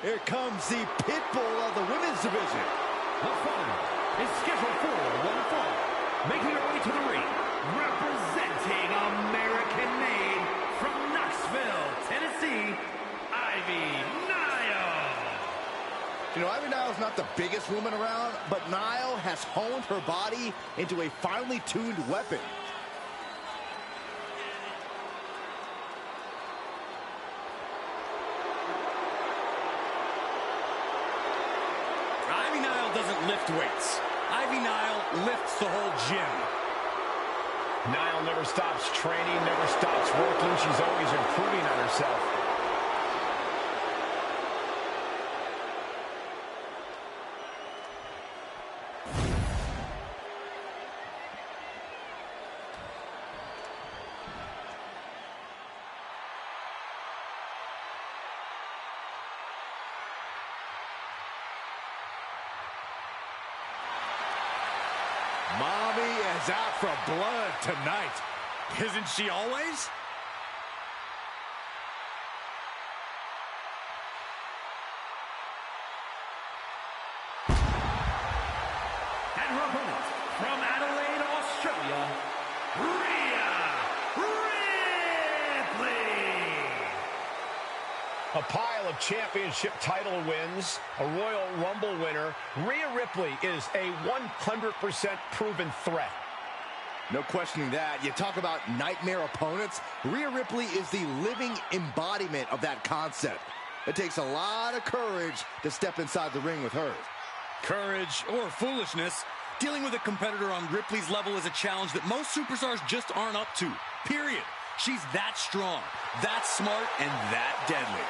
Here comes the pit bull of the women's division. The fight is scheduled for one fall. Making her way to the ring, representing American-made from Knoxville, Tennessee, Ivy Nile. You know, Ivy Nile's not the biggest woman around, but Nile has honed her body into a finely tuned weapon. Ivy Nile doesn't lift weights. Ivy Nile lifts the whole gym. Nile never stops training, never stops working. She's always improving on herself. Mommy is out for blood tonight. Isn't she always? And her opponent, from Adelaide, Australia, Rhea Ripley. A pile of championship title wins, a Royal Rumble winner. Rhea Ripley is a 100% proven threat. No questioning that. You talk about nightmare opponents. Rhea Ripley is the living embodiment of that concept. It takes a lot of courage to step inside the ring with her. Courage or foolishness. Dealing with a competitor on Ripley's level is a challenge that most superstars just aren't up to. Period. She's that strong, that smart, and that deadly.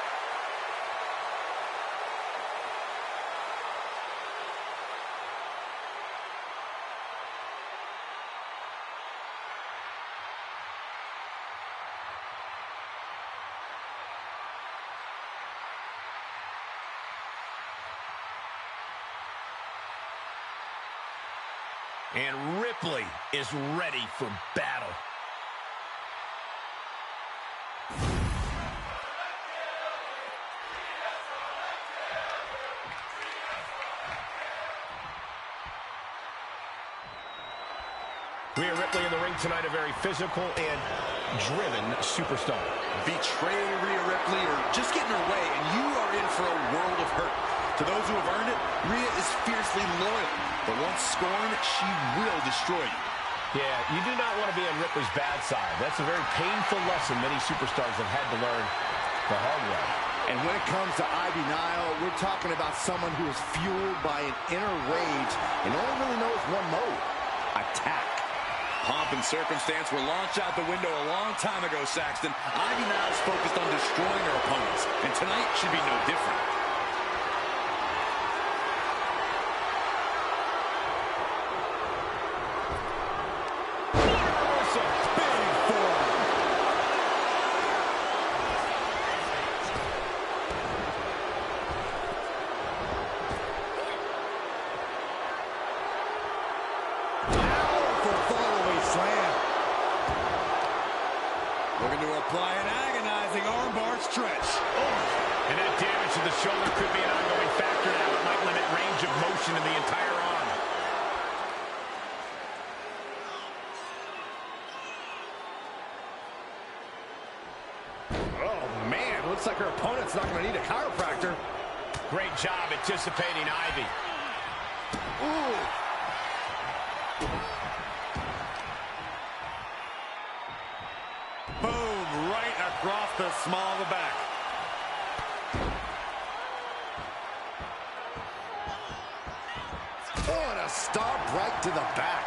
And Ripley is ready for battle. Rhea Ripley in the ring tonight, a very physical and driven superstar. Betray Rhea Ripley or just get in her way, and you are in for a world of hurt. To those who have earned it, Rhea is fiercely loyal. But once scorned, she will destroy you. Yeah, you do not want to be on Ripley's bad side. That's a very painful lesson many superstars have had to learn the hard way. And when it comes to Ivy Nile, we're talking about someone who is fueled by an inner rage and only really knows one mode: attack. Pomp and circumstance were launched out the window a long time ago, Saxton. Ivy Nile's focused on destroying her opponents, and tonight should be no different. Looking to apply an agonizing armbar stretch. Oh. And that damage to the shoulder could be an ongoing factor now. It might limit range of motion in the entire arm. Oh, man. Looks like her opponent's not going to need a chiropractor. Great job anticipating Ivy. Ooh. Boom, right across the small of the back. Oh, and a stomp right to the back.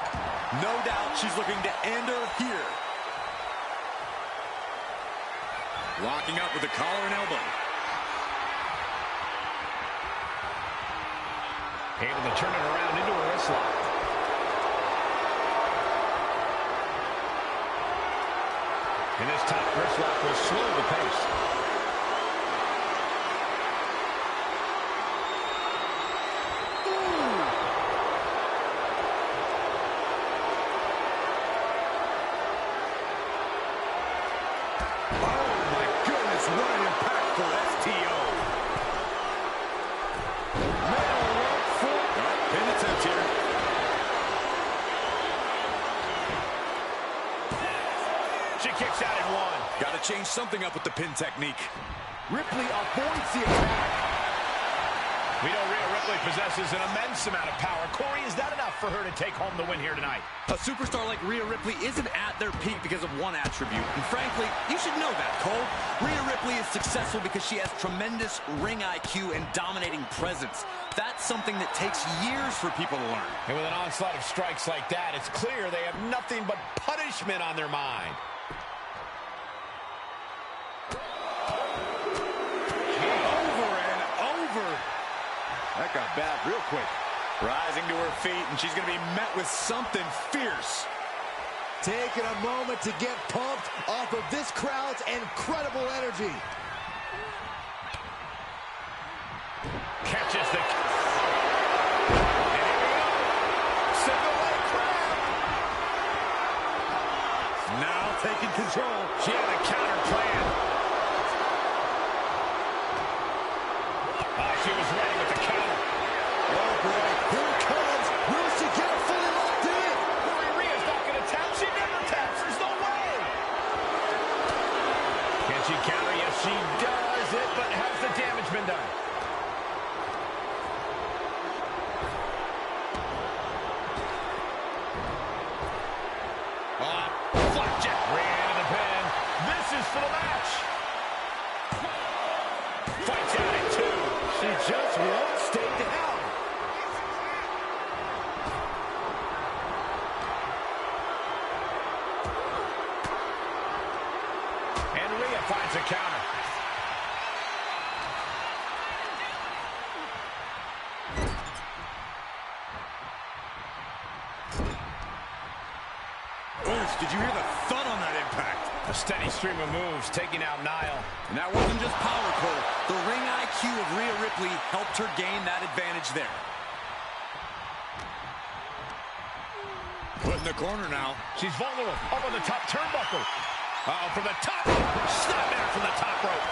No doubt she's looking to end her here. Locking up with the collar and elbow. Able to turn it around into a wrist lock. And this top wrist lock will slow the pace. something up with the pin technique. Ripley avoids the attack. We know Rhea Ripley possesses an immense amount of power. Corey, is that enough for her to take home the win here tonight? A superstar like Rhea Ripley isn't at their peak because of one attribute. And frankly, you should know that, Cole. Rhea Ripley is successful because she has tremendous ring IQ and dominating presence. That's something that takes years for people to learn. And with an onslaught of strikes like that, it's clear they have nothing but punishment on their mind. That got bad real quick. Rising to her feet, and she's going to be met with something fierce. Taking a moment to get pumped off of this crowd's incredible energy. Catches the... And here we go. Single leg grab. Now taking control. She had a counter plan. She was ready with the counter. Oh, boy. Here it comes. Will she get it fully locked in? Rhea's not going to tap. She never taps. There's no way. Can she counter? Yes, she does it. But has the damage been done? Flapjack. Rhea into the pin. This is for the match. Fights out at 2. She just won't stay down. And Rhea finds a counter. Did you hear the thud on that impact? A steady stream of moves taking out Niall. And that wasn't just power, Cole. The ring IQ of Rhea Ripley helped her gain that advantage there. Put in the corner now. She's vulnerable. Up on the top turnbuckle. Uh-oh, from the top. Snapmare from the top rope.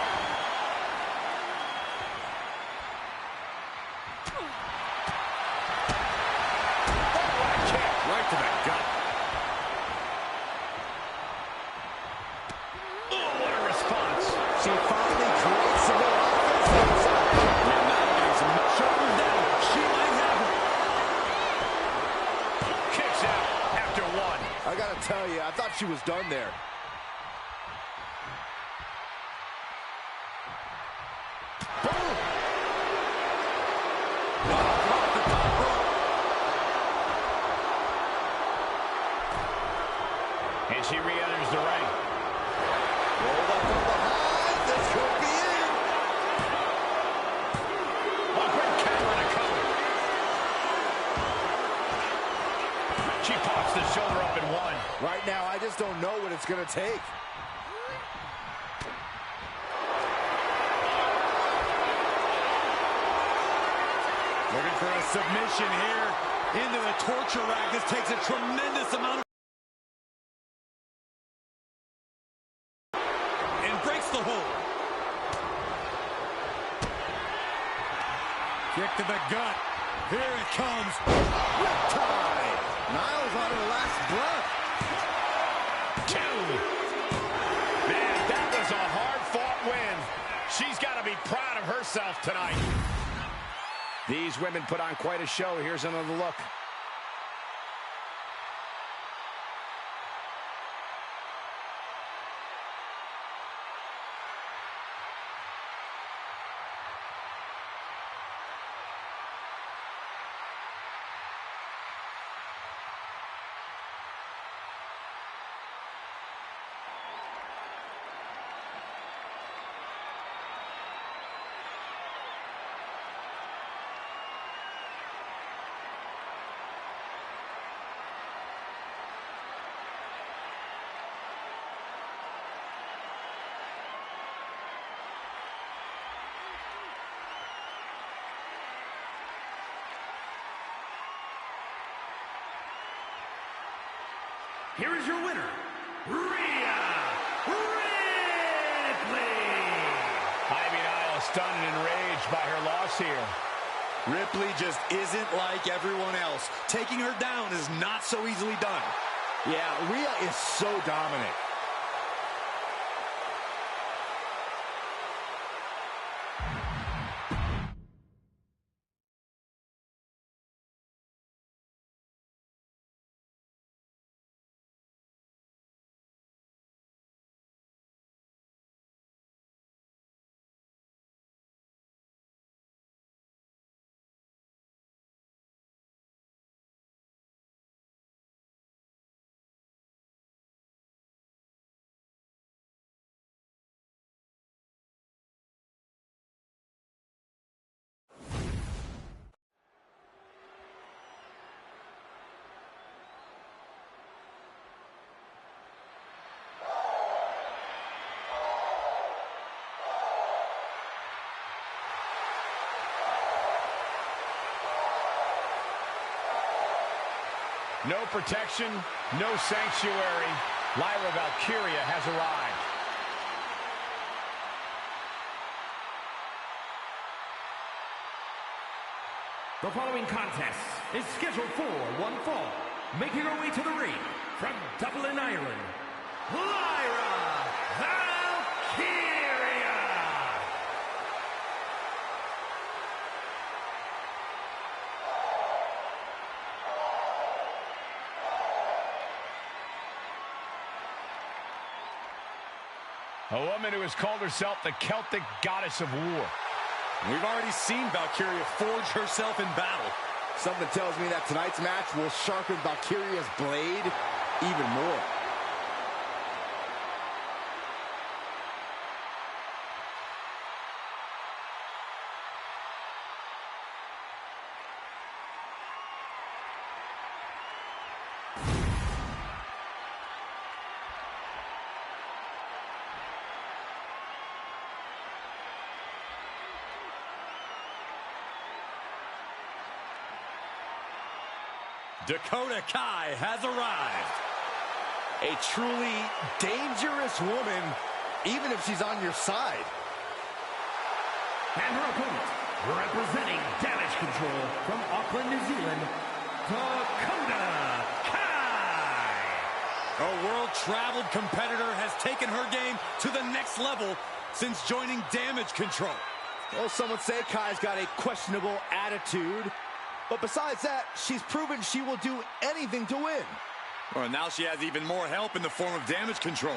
Oh, what a kick. Right to the gut. Oh, what a response. She finally creates some more offense. And now getting some shoulders down. She might have it. Kicks out after 1. I got to tell you, I thought she was done there. Boom! Off the top rope. And she re-enters the ring. Rolled up from behind. This could be it. A great counter and a cover. She pops the shoulder up in 1. Right now, I just don't know what it's going to take. Looking for a submission here into the torture rack. This takes a tremendous amount of... And breaks the hold. Kick to the gut. Here it comes. Riptide. Niall's on her last breath. 2. Man, that was a hard-fought win. She's got to be proud of herself tonight. These women put on quite a show. Here's another look. Here is your winner, Rhea Ripley. Ivy Niall stunned and enraged by her loss here. Ripley just isn't like everyone else. Taking her down is not so easily done. Yeah, Rhea is so dominant. No protection, no sanctuary. Lyra Valkyria has arrived. The following contest is scheduled for one fall. Making her way to the ring from Dublin, Ireland, Lyra Valkyria! A woman who has called herself the Celtic goddess of war. We've already seen Valkyria forge herself in battle. Something tells me that tonight's match will sharpen Valkyria's blade even more. Dakota Kai has arrived. A truly dangerous woman, even if she's on your side. And her opponent, representing Damage Control from Auckland, New Zealand, Dakota Kai! A world-traveled competitor has taken her game to the next level since joining Damage Control. Well, some would say Kai's got a questionable attitude. But besides that, she's proven she will do anything to win. Well, now she has even more help in the form of Damage Control.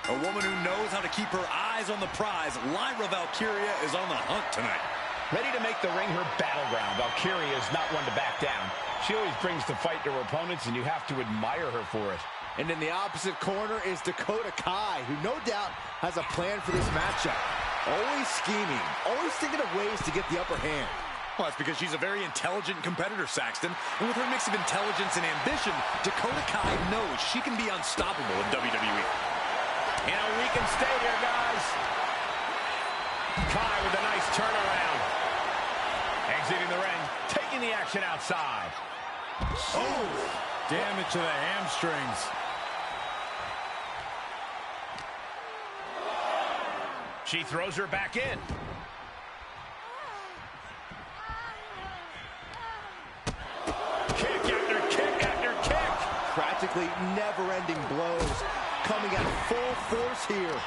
A woman who knows how to keep her eyes on the prize, Lyra Valkyria is on the hunt tonight. Ready to make the ring her battleground, Valkyria is not one to back down. She always brings the fight to her opponents, and you have to admire her for it. And in the opposite corner is Dakota Kai, who no doubt has a plan for this matchup. Always scheming, always thinking of ways to get the upper hand. Well, that's because she's a very intelligent competitor, Saxton. And with her mix of intelligence and ambition, Dakota Kai knows she can be unstoppable in WWE. You know, we can stay here, guys. Kai with a nice turnaround. Exiting the ring, taking the action outside. Oh, damage to the hamstrings. She throws her back in. Kick after kick after kick. Practically never-ending blows coming at full force here.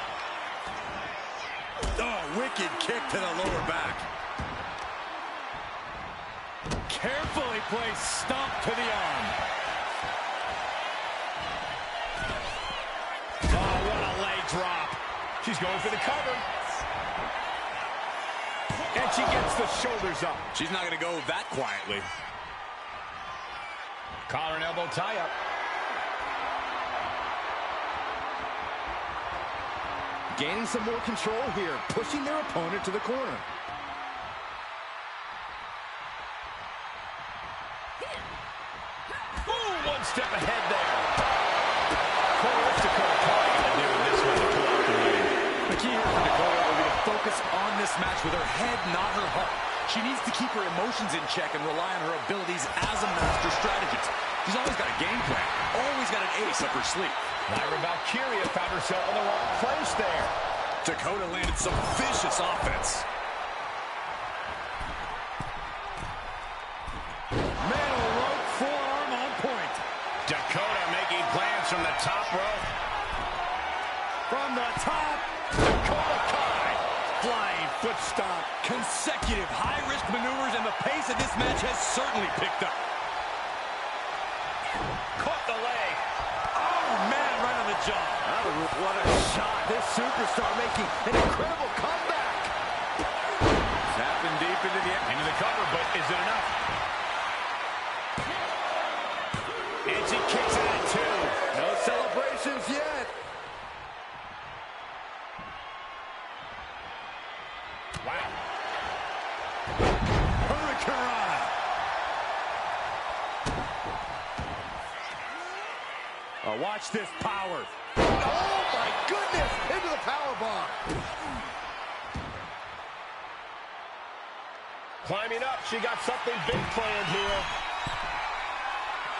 Oh, wicked kick to the lower back. Carefully placed stomp to the arm. Oh, what a leg drop. She's going for the cover. And she gets the shoulders up. She's not going to go that quietly. Collar and elbow tie-up. Gaining some more control here, pushing their opponent to the corner. Ooh, one step ahead there. What's Dakota Kai going to do with this one to pull out the lead? The key here for Dakota will be to focus on this match with her head, not her heart. She needs to keep her emotions in check and rely on her abilities as a master strategist. She's always got a game plan, always got an ace up her sleeve. Lyra Valkyria found herself in the wrong place there. Dakota landed some vicious offense. Metal rope forearm on point. Dakota making plans from the top rope. From the top, Dakota Kai. flying foot stomp. Consecutive high-risk maneuvers, and the pace of this match has certainly picked up. Caught the leg. Oh, man, right on the jaw. Oh, what a shot. This superstar making an incredible comeback. Tapping deep into the cover, but is it enough? And she kicks out at two. No celebrations yet. Watch this power. Oh, my goodness! Into the power bomb. Climbing up, she got something big planned here.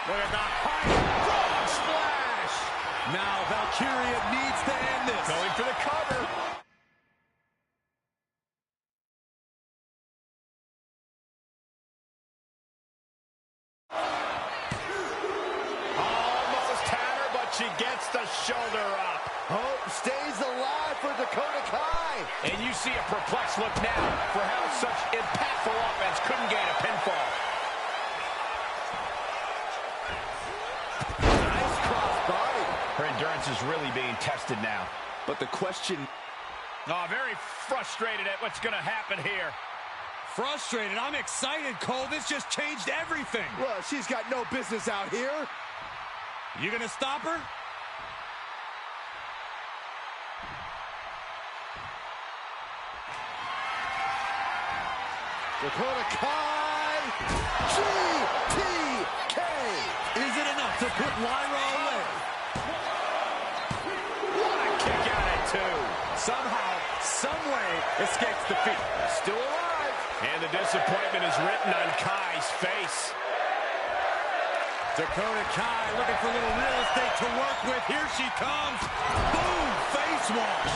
Look at the high frog splash. Now Valkyria needs to end this. Going for the cover. Almost had her, but she gets the shoulder up. Hope stays alive for Dakota Kai. And you see a perplexed look now for how such impactful offense couldn't gain a pinfall. Nice cross body. Her endurance is really being tested now. But the question... Oh, very frustrated at what's going to happen here. Frustrated. I'm excited, Cole. This just changed everything. Well, she's got no business out here. You gonna stop her? Dakota Kai. GTK. Is it enough to put Lyra away? What a kick out at two. Somehow, someway, escapes defeat. Still alive. And the disappointment is written on Kai's face. Dakota Kai looking for a little real estate to work with. Here she comes. Boom! Face wash.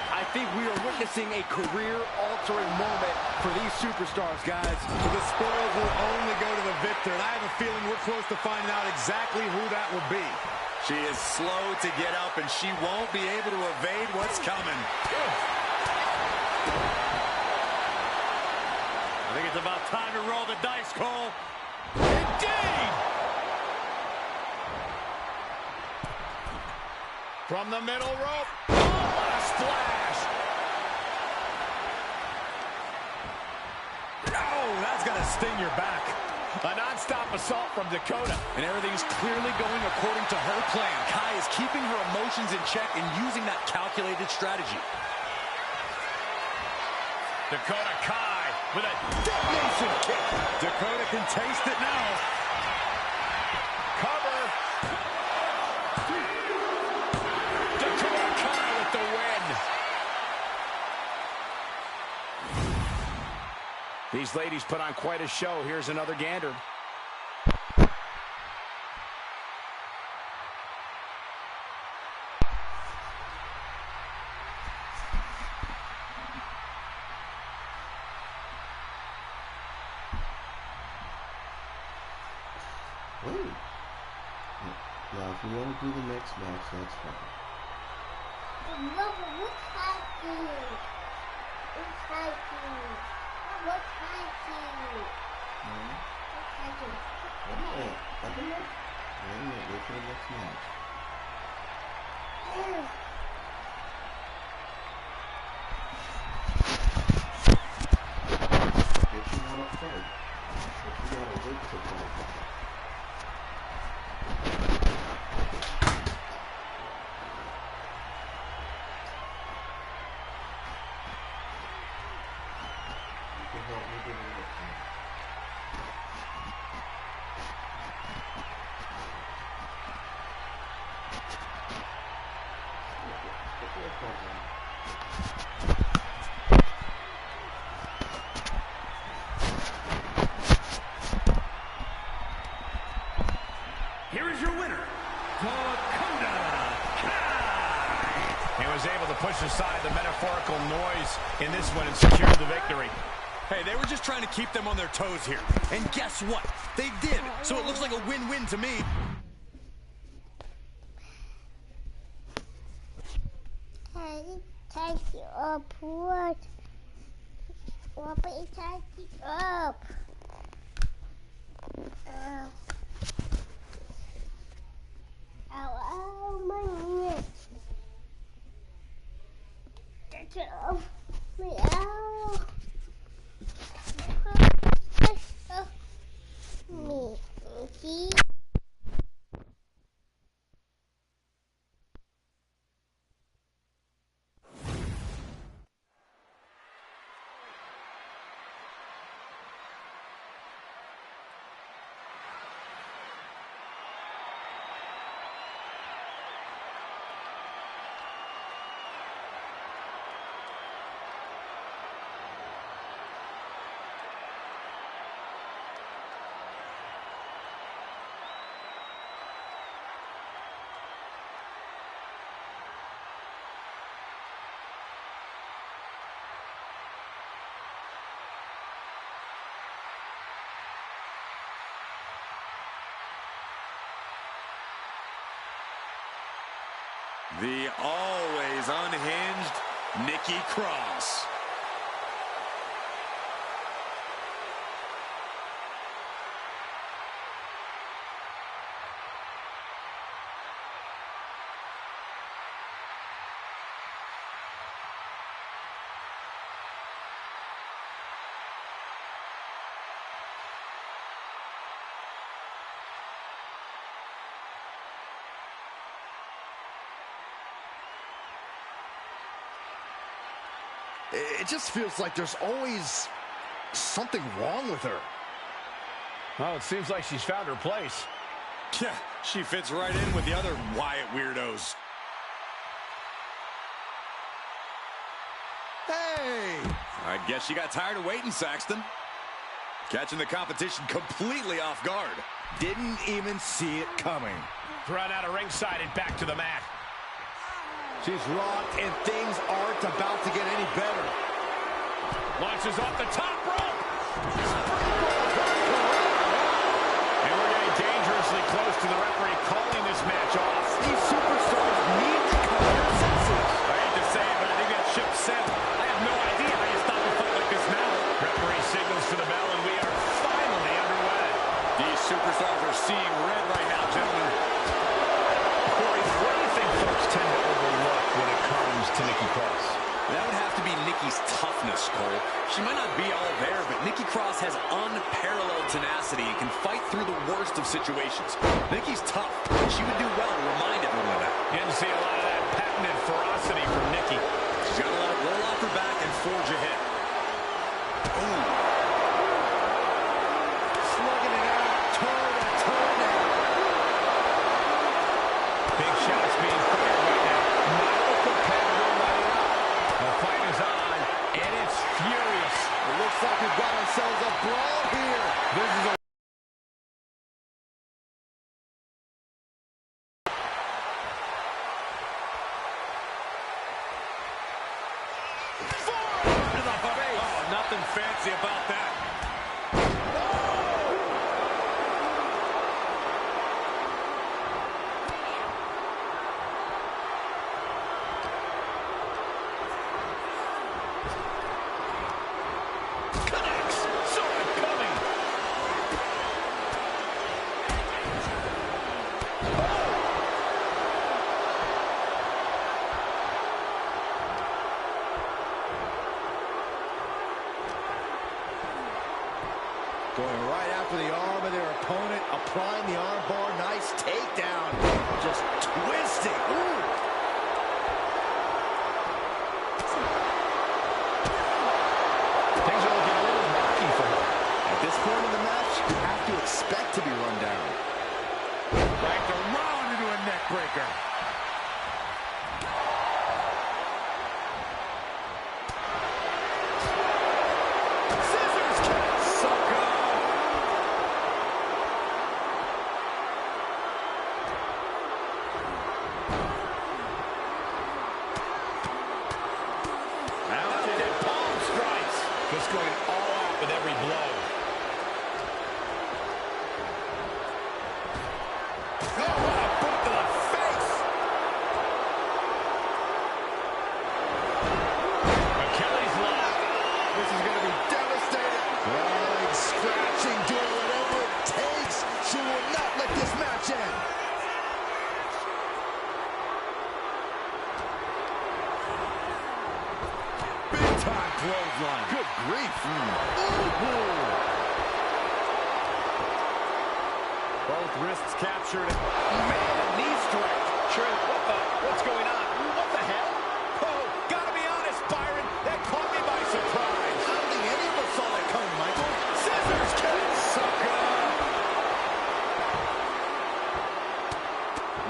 I think we are witnessing a career-altering moment for these superstars, guys. The spoils will only go to the victor, and I have a feeling we're close to finding out exactly who that will be. She is slow to get up, and she won't be able to evade what's coming. I think it's about time to roll the dice, Cole. Indeed! From the middle rope. Oh, what a splash! Oh, that's going to sting your back. A non-stop assault from Dakota. And everything's clearly going according to her plan. Kai is keeping her emotions in check and using that calculated strategy. Dakota Kai with a Detonation kick. Dakota can taste it now. cover. Dakota Kai with the win. These ladies put on quite a show. Here's another gander. Wait. Now, if you want to do the next match, that's fine. What's happening? What's happening? What's happening? What's happening? I don't know. Wait for the next match. Get you out of fight. But you gotta wait to fight. You can help me do the next match. Here is your winner, Dakota Kai. He was able to push aside the metaphorical noise in this one and secure the victory. Hey, they were just trying to keep them on their toes here. And guess what? They did. So it looks like a win-win to me. Take you up, what? What be take you up? Ow, my neck. Take it off me, ow. Me, see? The always unhinged Nikki Cross. It just feels like there's always something wrong with her. Well, it seems like she's found her place. Yeah, she fits right in with the other Wyatt weirdos. Hey! I guess she got tired of waiting, Saxton. Catching the competition completely off guard. Didn't even see it coming. Run out of ringside and back to the mat. She's rocked, and things aren't about to get any better. Launches off the top rope. And we're getting dangerously close to the referee calling this match off. These superstars need to come to their senses. I hate to say it, but I think that ship sailed. I have no idea how you stop a fight like this now. Referee signals to the bell, and we are finally underway. These superstars are seeing red right now, gentlemen. Corey, what do you think folks tend to overlook when it comes to Nikki Cross? That would have to be Nikki's toughness, Cole. She might not be all there, but Nikki Cross has unparalleled tenacity and can fight through the worst of situations. Nikki's tough, and she would do well to remind everyone of that. Didn't see a lot of that patented ferocity from Nikki. She's got to let it roll off her back and forge ahead. Ooh. Slugging it out, turn and turn now. Big shots being fired right now. Not a competitor right out. The fight is on, and it's furious. It looks like we've got ourselves a brawl here. This is a Forearm to the face. Oh, nothing fancy about that. connects. Saw it coming. Going right after the arm of their opponent, applying the arm bar. Nice takedown. Just twisting. Ooh. Things are looking a little rocky for her. At this point in the match, you have to expect to be run down. Wrapped around into a neck breaker. Scissors kick. Sucker. Mounted and palm strikes. Just going all out with every blow. Oh, what a boot to the face. Achilles lock. This is going to be devastating. Right, scratching, doing whatever it takes. She will not let this match end. Big time clothesline. Good grief. Both wrists captured. Man, knee strike. Sure, what's going on? What the hell? Oh, gotta be honest, Byron. That caught me by surprise. I don't think any of us saw that coming, Michael. Scissors kick. Sucker.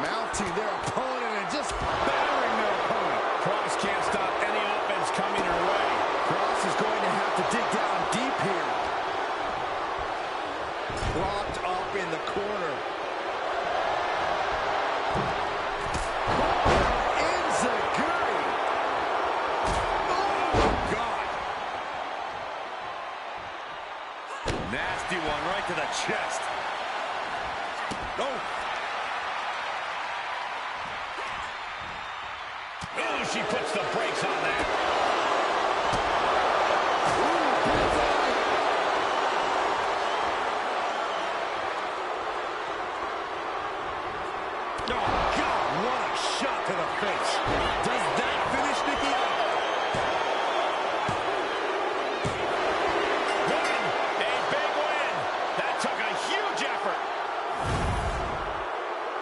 Mounting their opponent and just battering their opponent. Cross can't stop any offense coming her way. Cross is going to have to dig down deep here. Propped up in the corner. Enziguri. Oh, God. Nasty one right to the chest. Oh. Oh, she puts the brakes on that. Oh, God, what a shot to the face. Does that finish Nikki out? Win. A big win. That took a huge effort.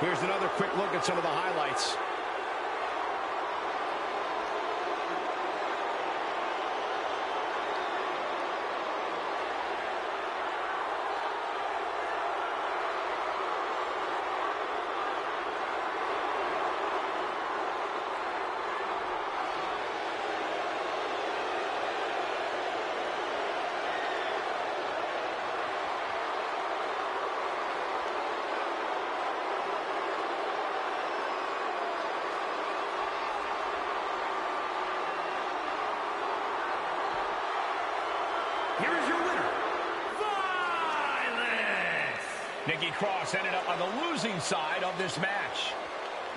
Here's another quick look at some of the highlights. Here is your winner, Violence! Nikki Cross ended up on the losing side of this match.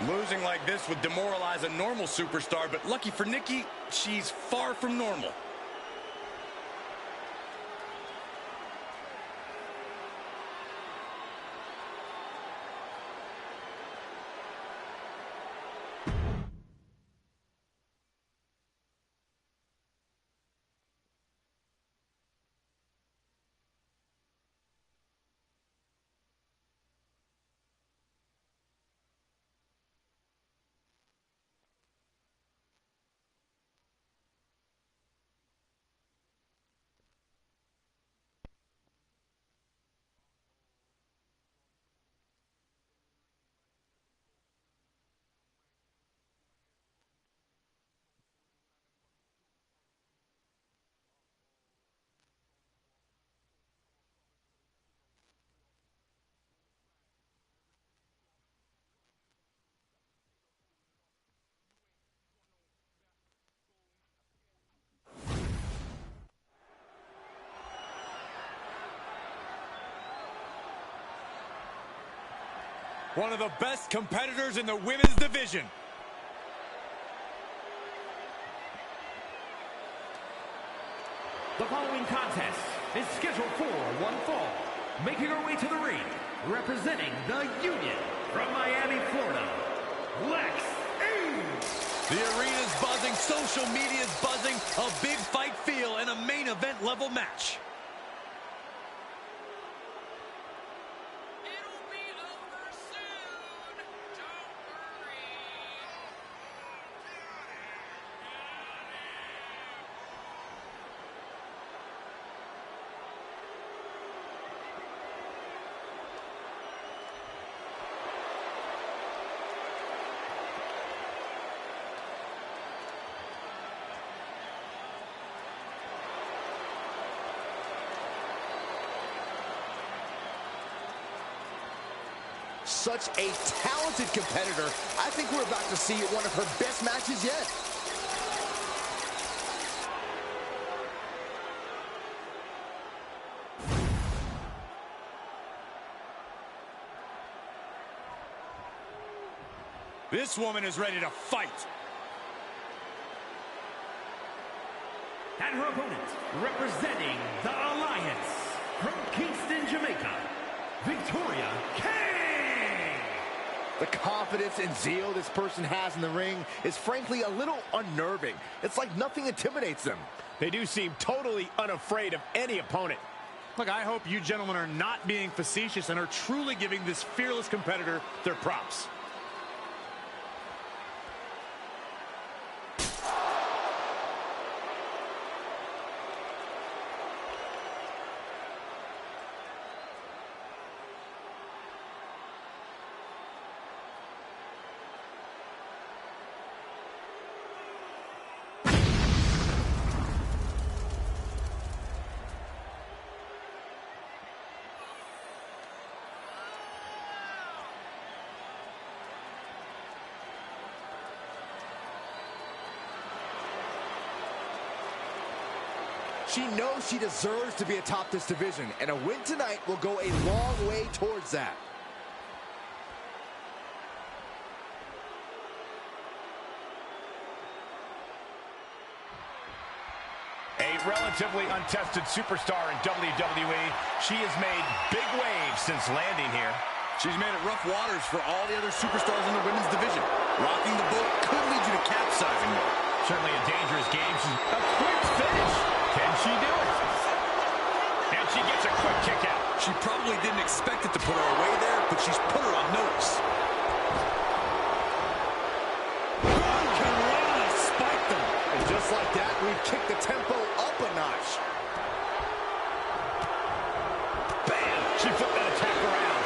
Losing like this would demoralize a normal superstar, but lucky for Nikki, she's far from normal. One of the best competitors in the women's division. The following contest is scheduled for one fall. Making her way to the ring, representing the Union from Miami, Florida, Lex Ames. The arena's buzzing, social media's buzzing, a big fight feel, and a main event level match. Such a talented competitor. I think we're about to see one of her best matches yet. This woman is ready to fight. And her opponent, representing the Alliance, from Kingston, Jamaica, Victoria King. The confidence and zeal this person has in the ring is frankly a little unnerving. It's like nothing intimidates them. They do seem totally unafraid of any opponent. Look, I hope you gentlemen are not being facetious and are truly giving this fearless competitor their props. She knows she deserves to be atop this division, and a win tonight will go a long way towards that. relatively untested superstar in WWE. She has made big waves since landing here. She's made it rough waters for all the other superstars in the women's division. Rocking the boat could lead you to capsizing them. Certainly a dangerous game. A quick finish. Can she do it? And she gets a quick kick out. She probably didn't expect it to put her away there, but she's put her on notice. And just like that, we've kicked the tempo up a notch. Bam! She flipped that attack around.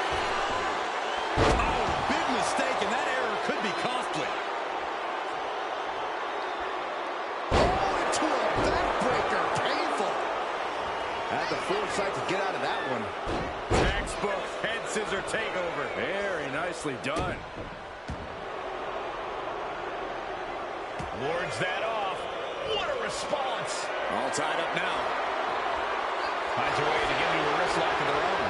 Oh, big mistake, and that error could be costly. Oh, into a backbreaker. Painful. Had the foresight to get out of that one. Textbook head scissor takeover. Very nicely done. Wards that off. What a response. All tied up now. Finds a way to get into a wrist lock of their own.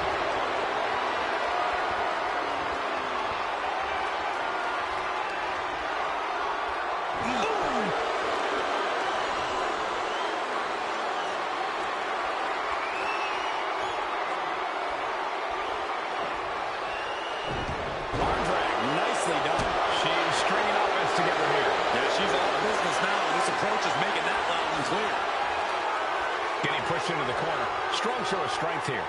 Arm drag. Nicely done. She's stringing offense together here. Yeah, she's all business now, and this approach is making that loud and clear. Getting pushed into the corner. Strong show of strength here.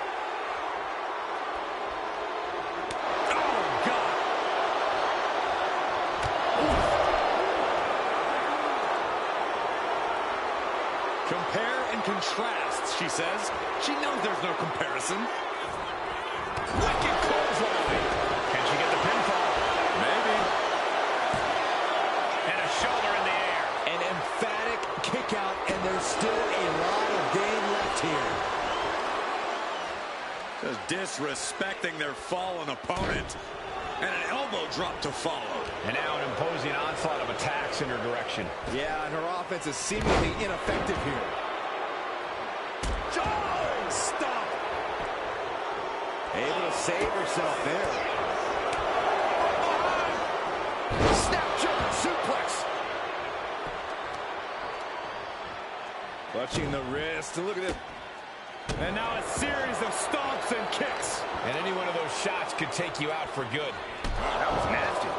Oh, God. Compare and contrast, she says. She knows there's no comparison. Wicked clothesline. Can she get the pinfall? Maybe. And a shoulder in the air. An emphatic kick out, and there's still a lot of game left here. Just disrespecting their fallen opponent. And an elbow drop to follow. And now an imposing onslaught of attacks in her direction. Yeah, and her offense is seemingly ineffective here. Oh, stop. Able to save herself there. Snap German suplex. Clutching the wrist. Look at this. And now a series of stomps and kicks. And any one of those shots could take you out for good. That was nasty.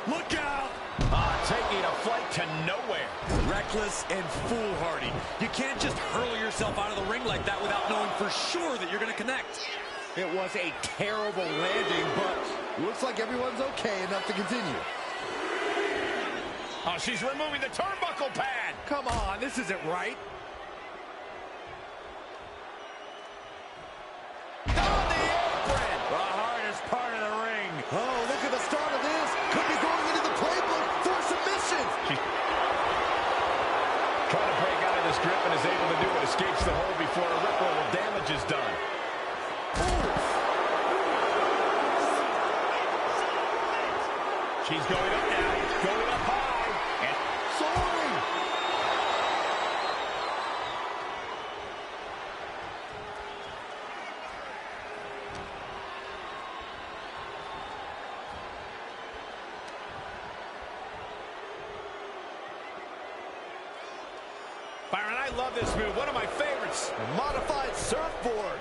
Look out! Taking a flight to nowhere. Reckless and foolhardy. You can't just hurl yourself out of the ring like that without knowing for sure that you're going to connect. It was a terrible landing, but looks like everyone's okay enough to continue. Oh, she's removing the turnbuckle pad. Come on, this isn't right. On the apron. The hardest part of the ring. Oh, look at the start of this. Could be going into the playbook for submission. She's trying to break out of this grip and is able to do it. Escapes the hold before irreparable damage is done. She's going up now. Going up high. And Soaring. Byron, I love this move. One of my favorites. Modified surfboard.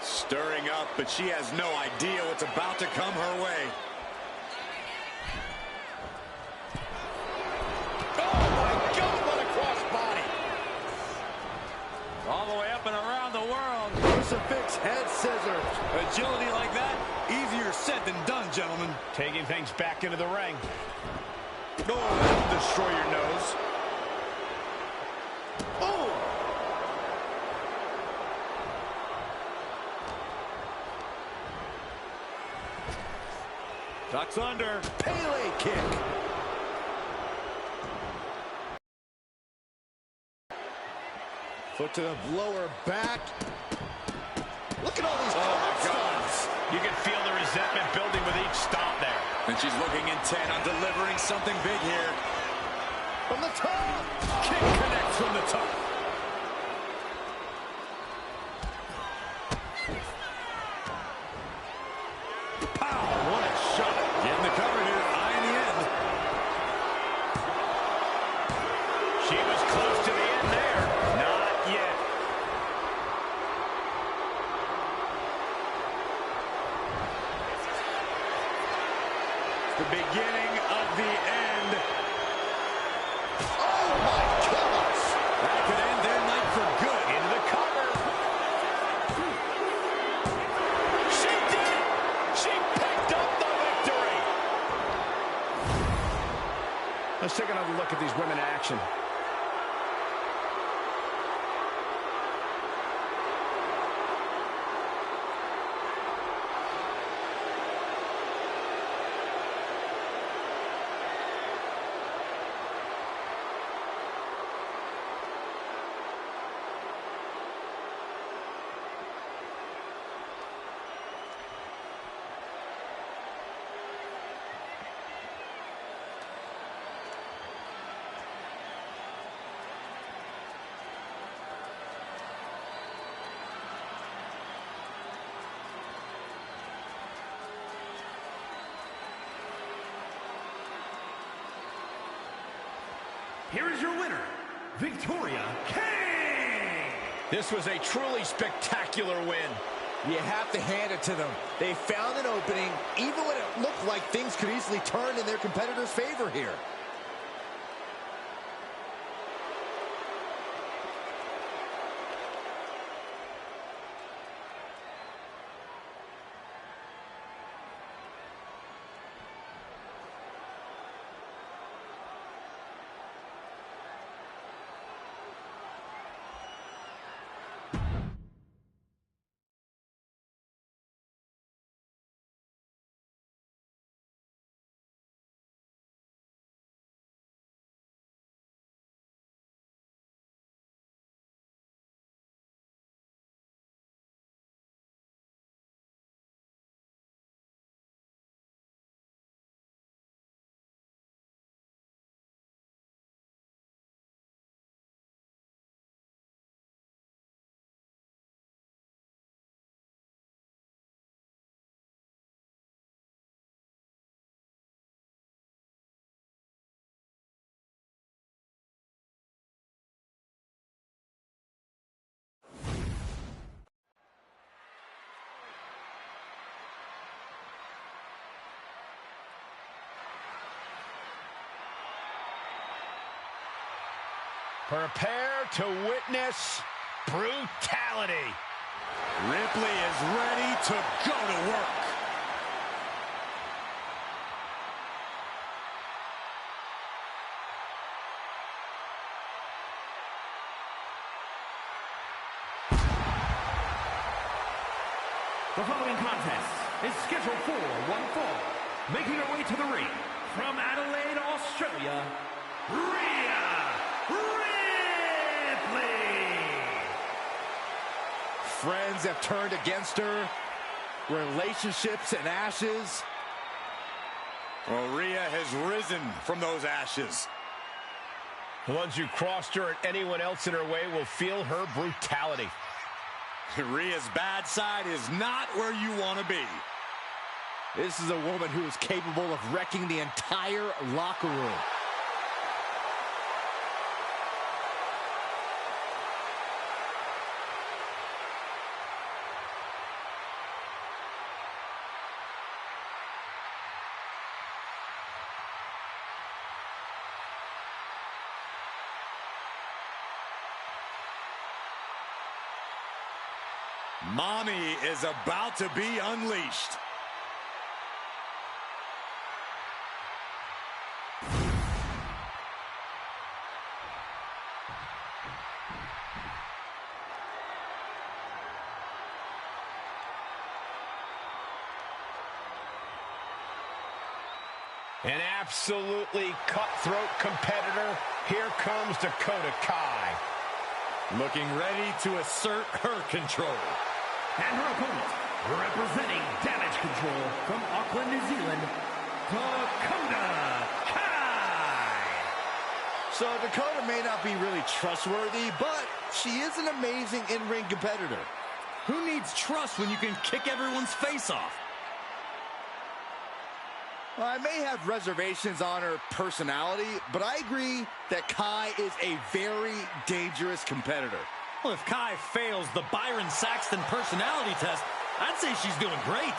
Stirring up, but she has no idea what's about to come her way. Oh, my God, what a crossbody. All the way up and around the world. Crucifix head scissors. Agility like that, easier said than done, gentlemen. Taking things back into the ring. Oh, that'll destroy your nose. Oh! Ducks under. Pele kick. Foot to the lower back. Look at all these stomps. You can feel the resentment building with each stomp there. And she's looking intent on delivering something big here. From the top. Kick connects from the top. Pow! What a shot. Getting the cover here. Eye in the end. She was close to The beginning of the end. Oh, my gosh. That could end their night for good. Into the cover. She did it. She picked up the victory. Let's take another look at these women in action. Here is your winner, Victoria King! This was a truly spectacular win. You have to hand it to them. They found an opening, even when it looked like things could easily turn in their competitor's favor here. Prepare to witness brutality. Ripley is ready to go to work. The following contest is scheduled for one fall. Making her way to the ring from Adelaide, Australia, Rhea Ripley! Friends have turned against her. Relationships in ashes. Well, Rhea has risen from those ashes. The ones who crossed her and anyone else in her way will feel her brutality. Rhea's bad side is not where you want to be. This is a woman who is capable of wrecking the entire locker room. Mommy is about to be unleashed. An absolutely cutthroat competitor. Here comes Dakota Kai. Looking ready to assert her control. And her opponent, representing Damage Control from Auckland, New Zealand, Dakota Kai! So Dakota may not be really trustworthy, but she is an amazing in-ring competitor. Who needs trust when you can kick everyone's face off? Well, I may have reservations on her personality, but I agree that Kai is a very dangerous competitor. Well, if Kai fails the Byron Saxton personality test, I'd say she's doing great.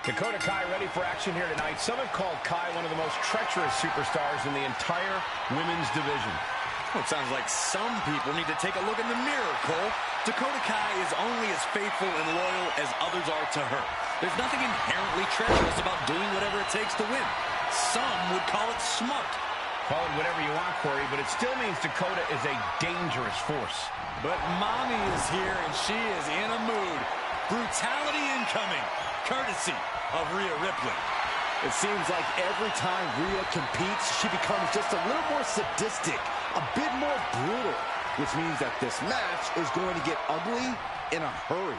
Dakota Kai ready for action here tonight. Some have called Kai one of the most treacherous superstars in the entire women's division. Well, it sounds like some people need to take a look in the mirror, Cole. Dakota Kai is only as faithful and loyal as others are to her. There's nothing inherently treacherous about doing whatever it takes to win. Some would call it smart. Call it whatever you want, Corey, but it still means Dakota is a dangerous force. But Mommy is here, and she is in a mood. Brutality incoming, courtesy of Rhea Ripley. It seems like every time Rhea competes, she becomes just a little more sadistic, a bit more brutal, which means that this match is going to get ugly in a hurry.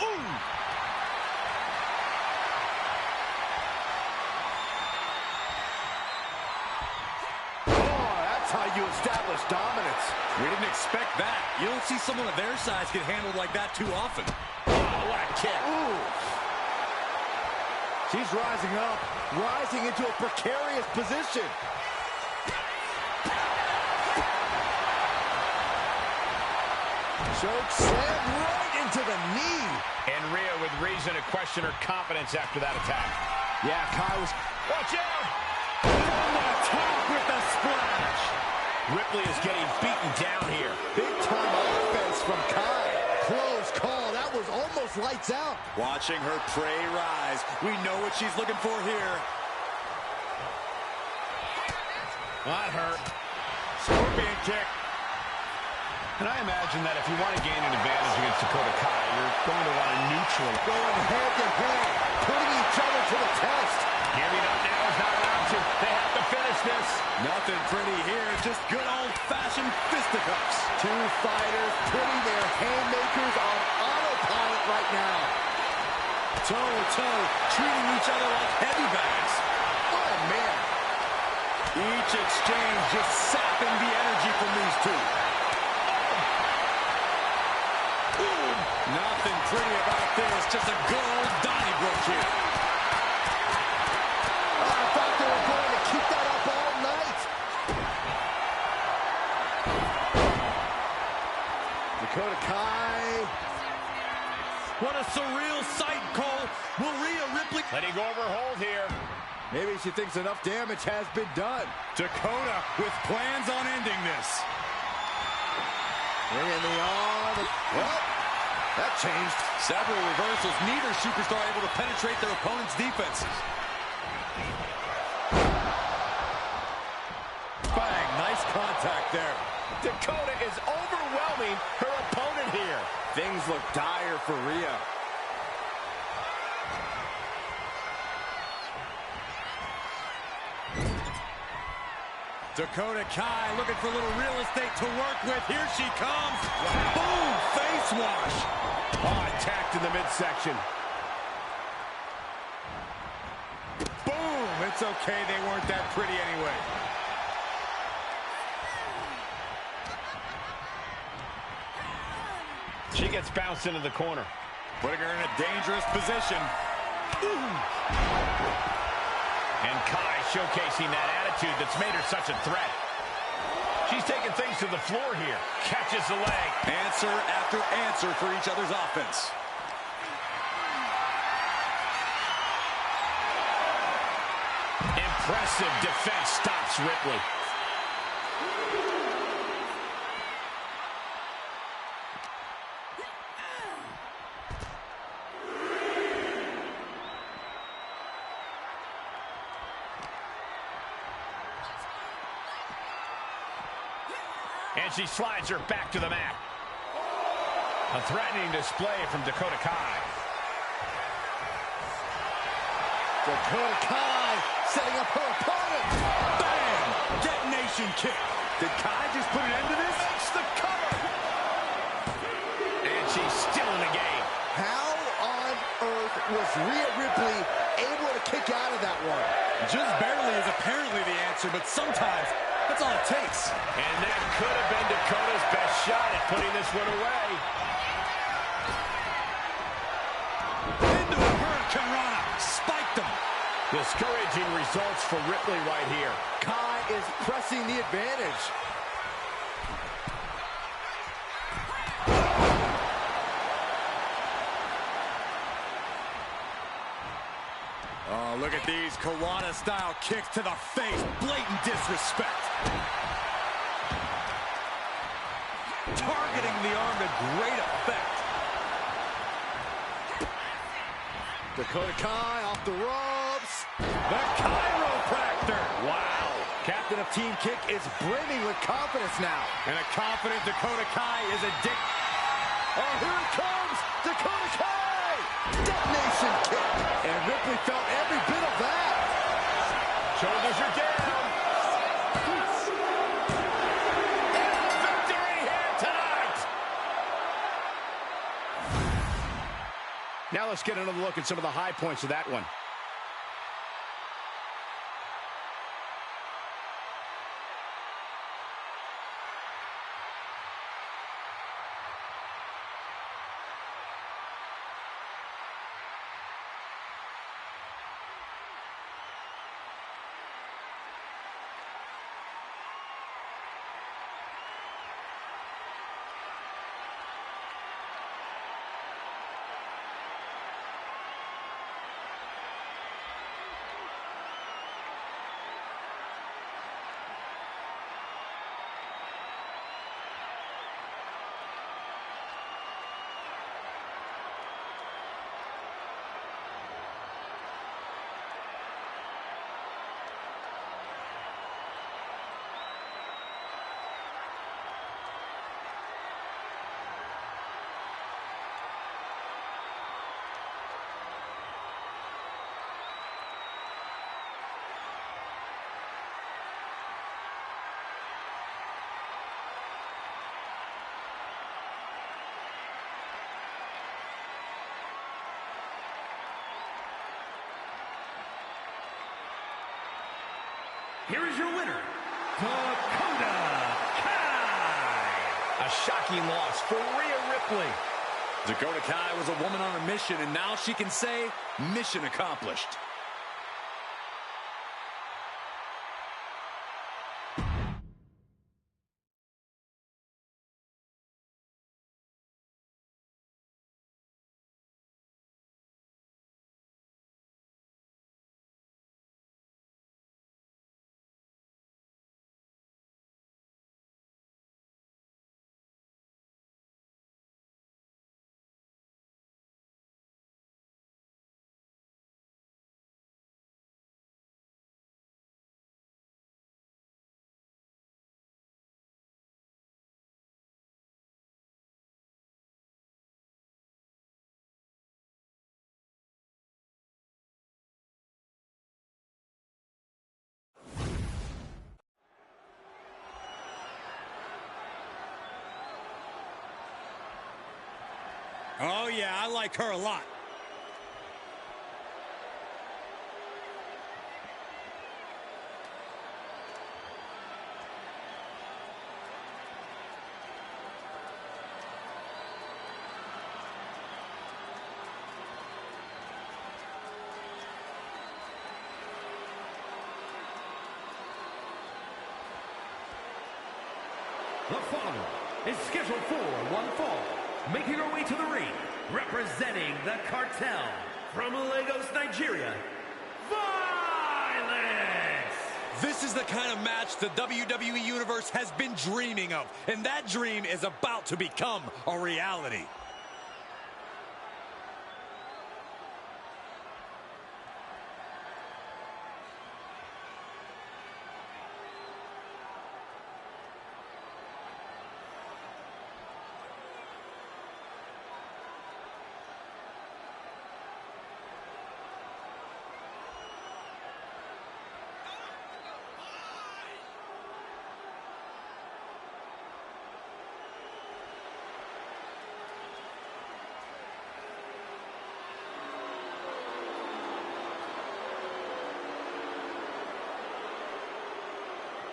Ooh. How you establish dominance. We didn't expect that. You don't see someone of their size get handled like that too often. Oh, what a kick. Ooh. She's rising up, rising into a precarious position. Choke slam right into the knee. And Rhea with reason to question her confidence after that attack. Yeah, Kai was... Watch out! From the top with the splash. Ripley is getting beaten down here. Big time offense from Kai. Close call. That was almost lights out. Watching her prey rise. We know what she's looking for here. That hurt. Scorpion kick. And I imagine that if you want to gain an advantage against Dakota Kai, you're going to want to neutralize. Going head to head, putting each other to the test. Giving up now is not allowed to. They have to finish this. Nothing pretty here, just good old-fashioned fisticuffs. Two fighters putting their haymakers on autopilot right now. Toe-to-toe, treating each other like heavy bags. Oh, man. Each exchange just sapping the energy from these two. Nothing pretty about this, just a good old Donnybrook here. I thought they were going to keep that up all night. Dakota Kai. What a surreal sight, Cole. Will Rhea Ripley... Letting go of her hold here. Maybe she thinks enough damage has been done. Dakota with plans on ending this. Bringing the arm. Well, that changed. Several reversals. Neither superstar able to penetrate their opponent's defenses. Bang, nice contact there. Dakota is overwhelming her opponent here. Things look dire for Rhea. Dakota Kai looking for a little real estate to work with. Here she comes. Wow. Boom, face wash. Oh, attacked in the midsection. Boom, it's okay. They weren't that pretty anyway. She gets bounced into the corner. Putting her in a dangerous position. And Kai showcasing that attitude that's made her such a threat. She's taking things to the floor here. Catches the leg. Answer after answer for each other's offense. Impressive defense stops Ripley. And she slides her back to the mat. A threatening display from Dakota Kai. Dakota Kai setting up her opponent. Bam! Detonation kick. Did Kai just put an end to this? It's the cover. And she's still in the game. How on earth was Rhea Ripley able to kick out of that one? Just barely is apparently the answer, but sometimes that's all it takes. And that could have been Dakota's best shot at putting this one away. Into a Hurricane Rana. Spiked him. Discouraging results for Ripley right here. Kai is pressing the advantage. Oh, look at these Kawada-style kicks to the face. Blatant disrespect. Targeting the arm to great effect. Dakota Kai off the ropes. The chiropractor. Wow. Captain of Team Kick is brimming with confidence now. And a confident Dakota Kai is a dick. Oh, here it comes. Dakota Kai. Detonation kick. And Ripley felt every bit of that. Shoulders are down. And a victory here tonight. Now let's get another look at some of the high points of that one. Here is your winner, Dakota Kai. A shocking loss for Rhea Ripley. Dakota Kai was a woman on a mission, and now she can say, mission accomplished. Oh, yeah, I like her a lot. The following is scheduled for one fall. Making her way to the ring, representing the cartel from Lagos, Nigeria, Violence! This is the kind of match the WWE Universe has been dreaming of, and that dream is about to become a reality.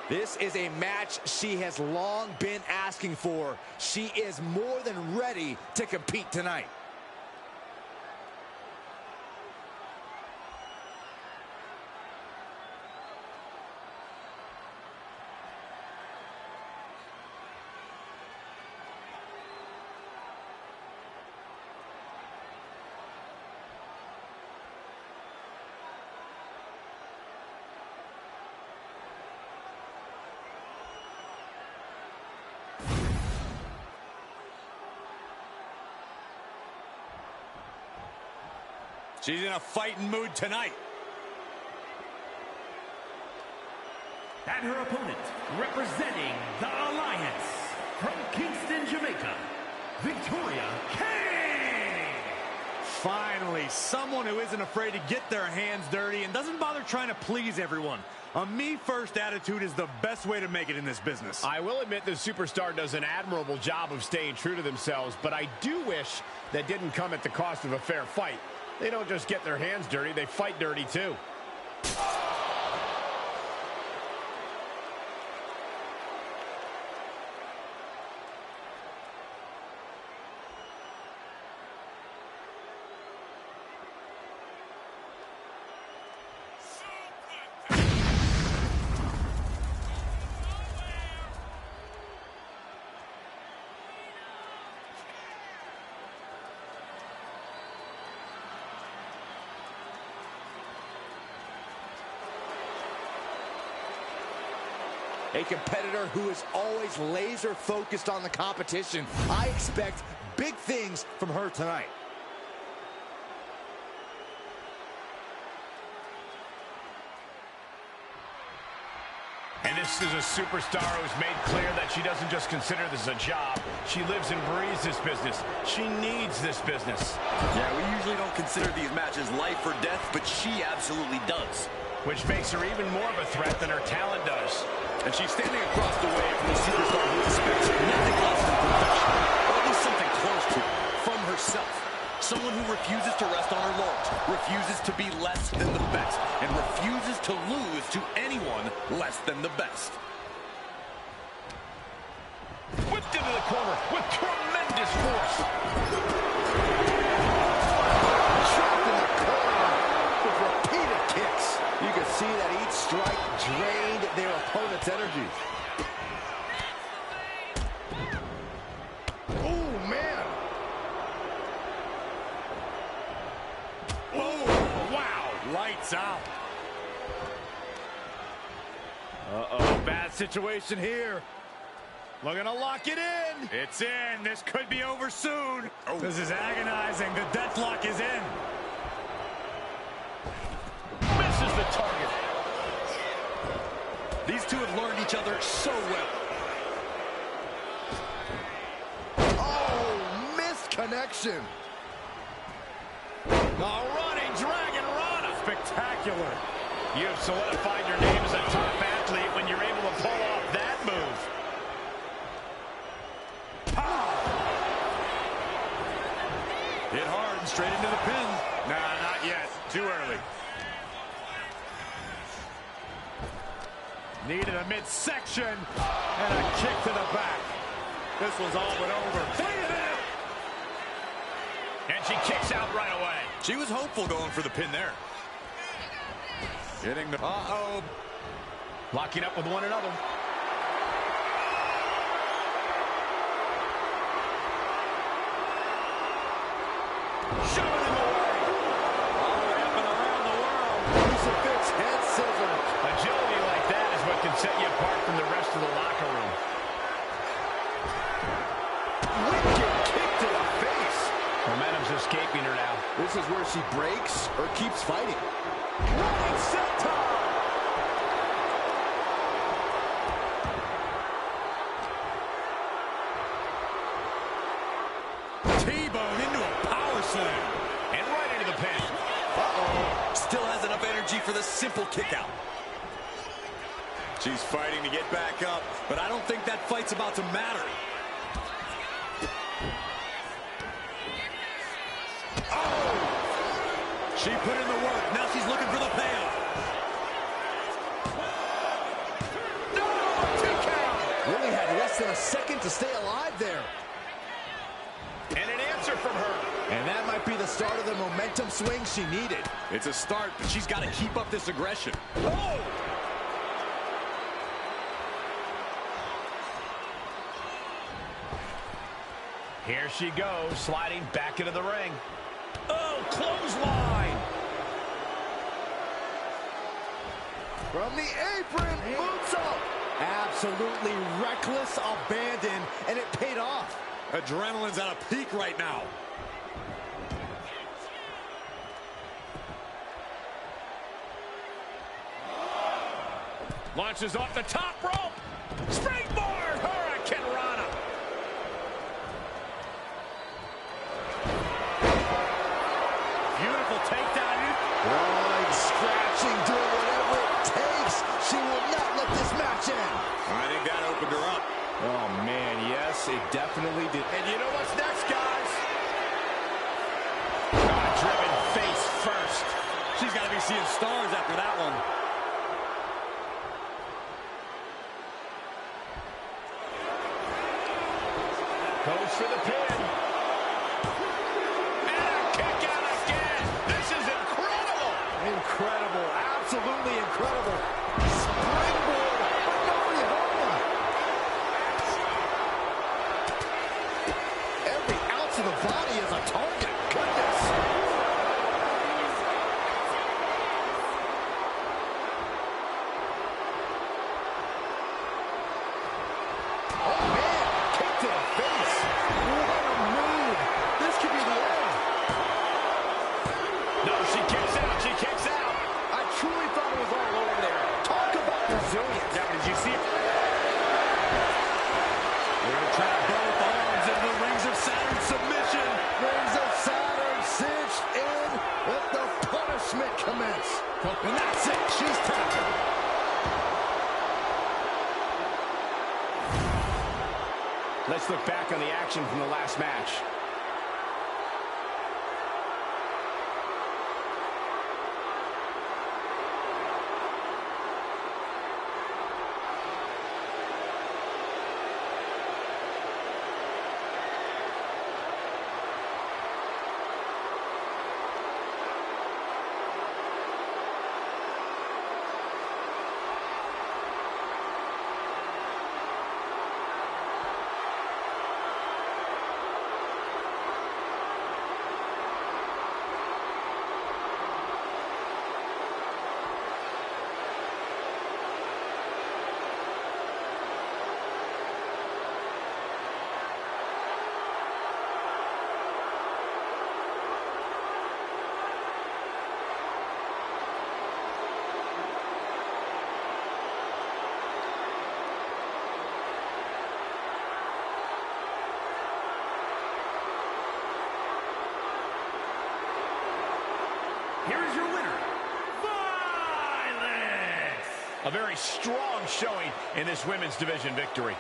This is a match she has long been asking for. She is more than ready to compete tonight. She's in a fighting mood tonight. And her opponent, representing the Alliance, from Kingston, Jamaica, Victoria King! Finally, someone who isn't afraid to get their hands dirty and doesn't bother trying to please everyone. A me-first attitude is the best way to make it in this business. I will admit the superstar does an admirable job of staying true to themselves, but I do wish that didn't come at the cost of a fair fight. They don't just get their hands dirty, they fight dirty too. A competitor who is always laser focused on the competition. I expect big things from her tonight. And this is a superstar who's made clear that she doesn't just consider this a job. She lives and breathes this business. She needs this business. Yeah, we usually don't consider these matches life or death, but she absolutely does. Which makes her even more of a threat than her talent does. And she's standing across the way from a superstar who expects nothing less than perfection, or at least something close to it, from herself. Someone who refuses to rest on her laurels, refuses to be less than the best, and refuses to lose to anyone less than the best. Whipped into the corner with tremendous force. Trapped in the corner with repeated kicks. You can see that each strike drained their opponent's energy. Oh, man. Oh, wow. Lights out. Uh-oh, bad situation here. Looking to lock it in. It's in. This could be over soon. Oh. This is agonizing. The deathlock is in. Misses the target. These two have learned each other so well. Oh, missed connection. The running dragon Rana. Spectacular. You have solidified your name as a top athlete when you're able to pull off that move. Hit hard and straight into the pin. Nah, not yet. Too early. Needed a midsection and a kick to the back. This one's all but over. Wait a minute! And she kicks out right away. She was hopeful going for the pin there. Getting the... Uh-oh. Locking up with one another. Shoving him away. All the way up and around the world. Crucifix head scissors. Agility like that is what can set you apart from the rest of the locker room. Wicked kick to the face. Momentum's escaping her now. This is where she breaks or keeps fighting. Running senton. T-bone into a power slam. And right into the pin. Uh-oh. Still has enough energy for the simple kick out. She's fighting to get back up, but I don't think that fight's about to matter. Oh! She put in the work. Now she's looking for the payoff. No! 2 count. Really had less than a second to stay alive there. And an answer from her. And that might be the start of the momentum swing she needed. It's a start, but she's got to keep up this aggression. Oh! Here she goes, sliding back into the ring. Oh, clothesline! From the apron, boots up. Absolutely reckless abandon, and it paid off. Adrenaline's at a peak right now. Launches off the top rope. Springboard Hurricane Rana. Beautiful takedown. Clawing, scratching, doing whatever it takes. She will not let this match end. I think that opened her up. Oh, man, yes, it definitely did. And you know what's next, guys? Driven face first. She's got to be seeing stars after that one. Goes for the pin. And a kick out again. This is incredible. Incredible, absolutely incredible. Springboard, Hurricane Rana. Every ounce of the body is a target. Goodness. Oh, man, kick to the face. What a move. This could be the end. No, she kicks out. She kicks out. I truly thought it was all over there. Talk about resilience. Yeah, but did you see it? They're going to try both arms into the Rings of Saturn submission. Rings of Saturn cinched in. Let the punishment commence. And that's it. She's tapping. Let's look back on the action from the last match. Here is your winner, Violence! A very strong showing in this women's division victory.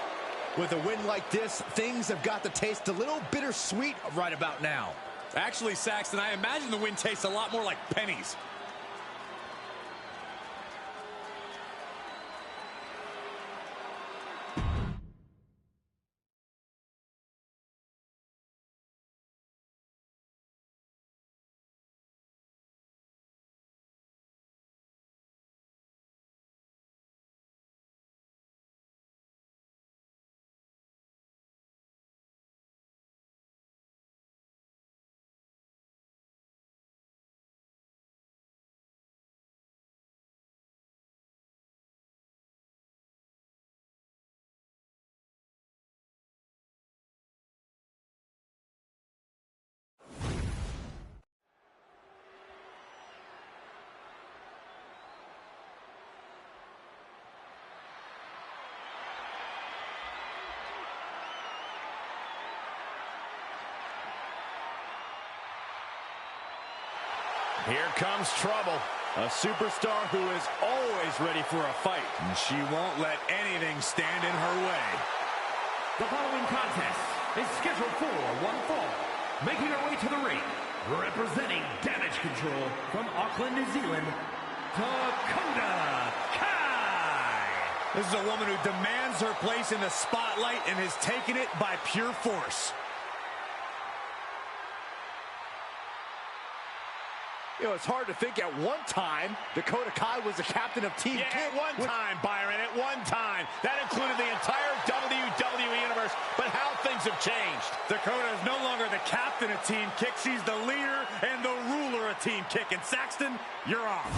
With a win like this, things have got to taste a little bittersweet right about now. Actually, Saxton, I imagine the win tastes a lot more like pennies. Here comes trouble. A superstar who is always ready for a fight, and she won't let anything stand in her way. The following contest is scheduled for one fall. Making her way to the ring, representing Damage Control from Auckland, New Zealand, Dakota Kai. This is a woman who demands her place in the spotlight and has taken it by pure force. You know, it's hard to think at one time Dakota Kai was the captain of Team Yeah, Kick. at one time, Byron, at one time. That included the entire WWE Universe, but how things have changed. Dakota is no longer the captain of Team Kick. She's the leader and the ruler of Team Kick. And Saxton, you're off.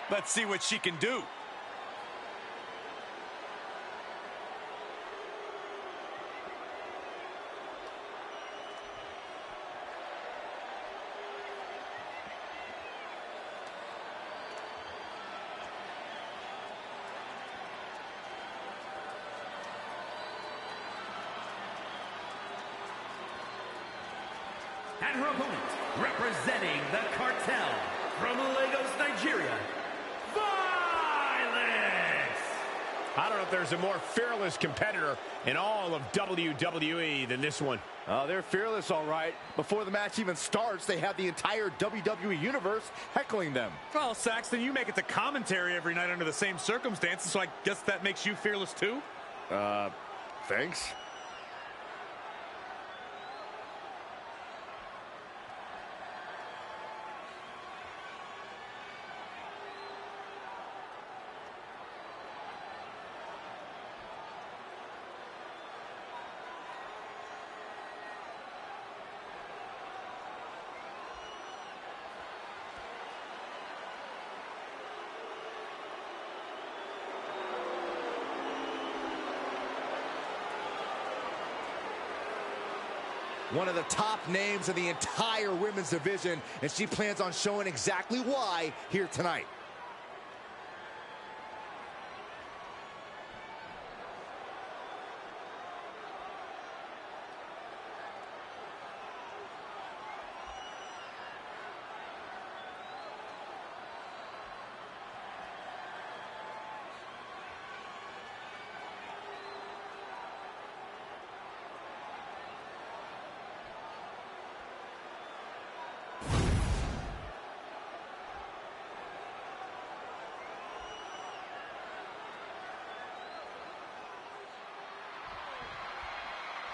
Let's see what she can do. And her opponent, representing the cartel from Lagos, Nigeria, Violence! I don't know if there's a more fearless competitor in all of WWE than this one. They're fearless, all right. Before the match even starts, they have the entire WWE Universe heckling them. Well, Saxton, you make it to commentary every night under the same circumstances, so I guess that makes you fearless too? Thanks. One of the top names in the entire women's division, and she plans on showing exactly why here tonight.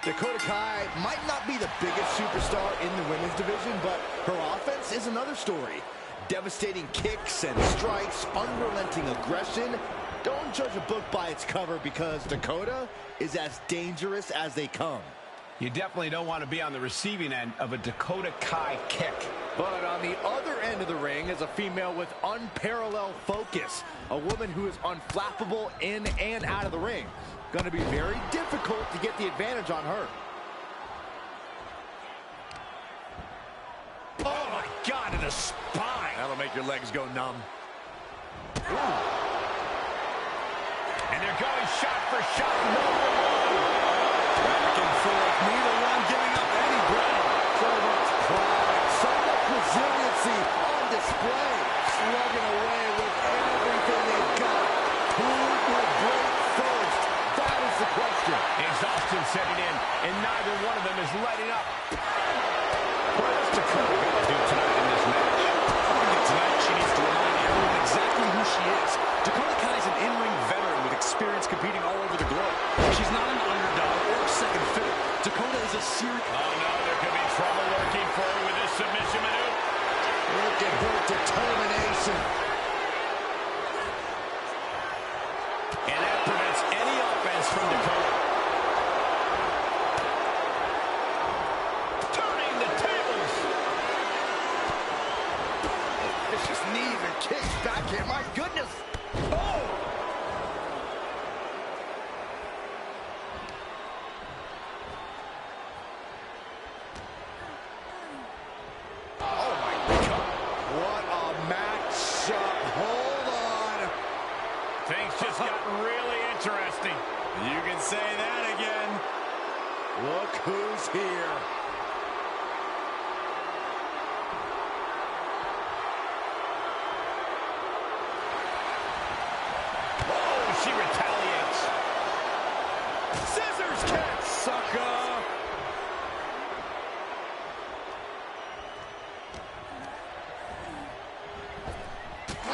Dakota Kai might not be the biggest superstar in the women's division, but her offense is another story. Devastating kicks and strikes, unrelenting aggression. Don't judge a book by its cover, because Dakota is as dangerous as they come. You definitely don't want to be on the receiving end of a Dakota Kai kick. But on the other end of the ring is a female with unparalleled focus. A woman who is unflappable in and out of the ring. Going to be very difficult to get the advantage on her. Oh my God, in the spine. That'll make your legs go numb. Ooh. And they're going shot for shot. Back and forth, neither one giving up any ground. So much pride, so much resiliency on display. Slugging away with everything they've got. Who will break first? That is the question. Exhaustion setting in, and neither one of them is letting up. What is Dakota going to do tonight in this match? I think tonight she needs to remind everyone exactly who she is. Dakota Kai is an in-ring veteran with experience competing all over the globe. She's not an underdog or second fiddle. Dakota is a serious... Oh no, there could be trouble lurking for her with this submission maneuver. Look at her determination. And that prevents any offense from Dakota. Turning the tables. It's just knees and kicks back here. My goodness. Oh! Oh my God. What a matchup. Hold on. Things just got really interesting. You can say that again. Look who's here. Oh, she retaliates. Scissors kick. Sucker.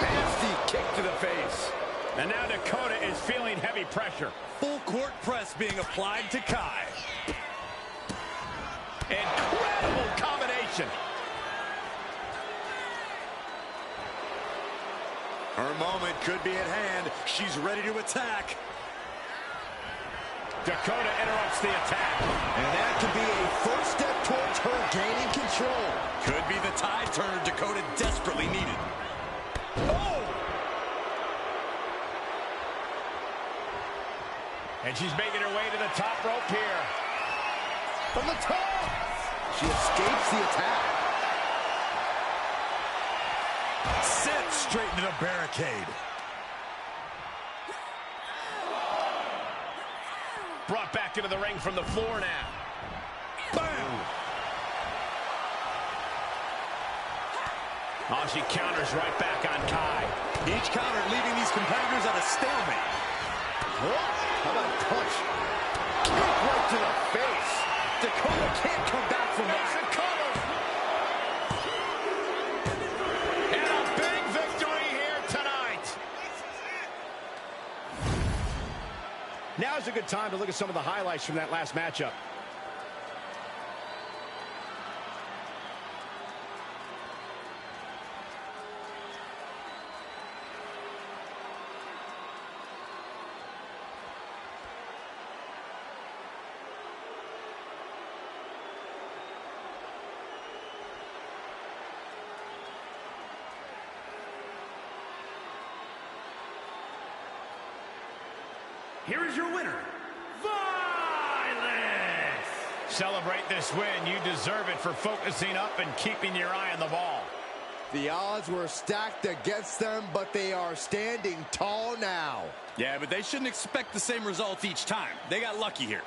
Nasty kick to the face. And now Dakota is feeling heavy pressure. Full court press being applied to Kai. Incredible combination. Her moment could be at hand. She's ready to attack. Dakota interrupts the attack. And that could be a first step towards her gaining control. Could be the tide turn Dakota desperately needed. Oh! And she's making her way to the top rope here. From the top. She escapes the attack. Sent straight into the barricade. Brought back into the ring from the floor now. Bam! Oh, she counters right back on Kai. Each counter leaving these competitors at a stalemate. Oh, how about a punch? Kick right to the face. Dakota can't come back from that. And a big victory here tonight. Now's a good time to look at some of the highlights from that last matchup. Here is your winner, Violence! Celebrate this win. You deserve it for focusing up and keeping your eye on the ball. The odds were stacked against them, but they are standing tall now. Yeah, but they shouldn't expect the same results each time. They got lucky here.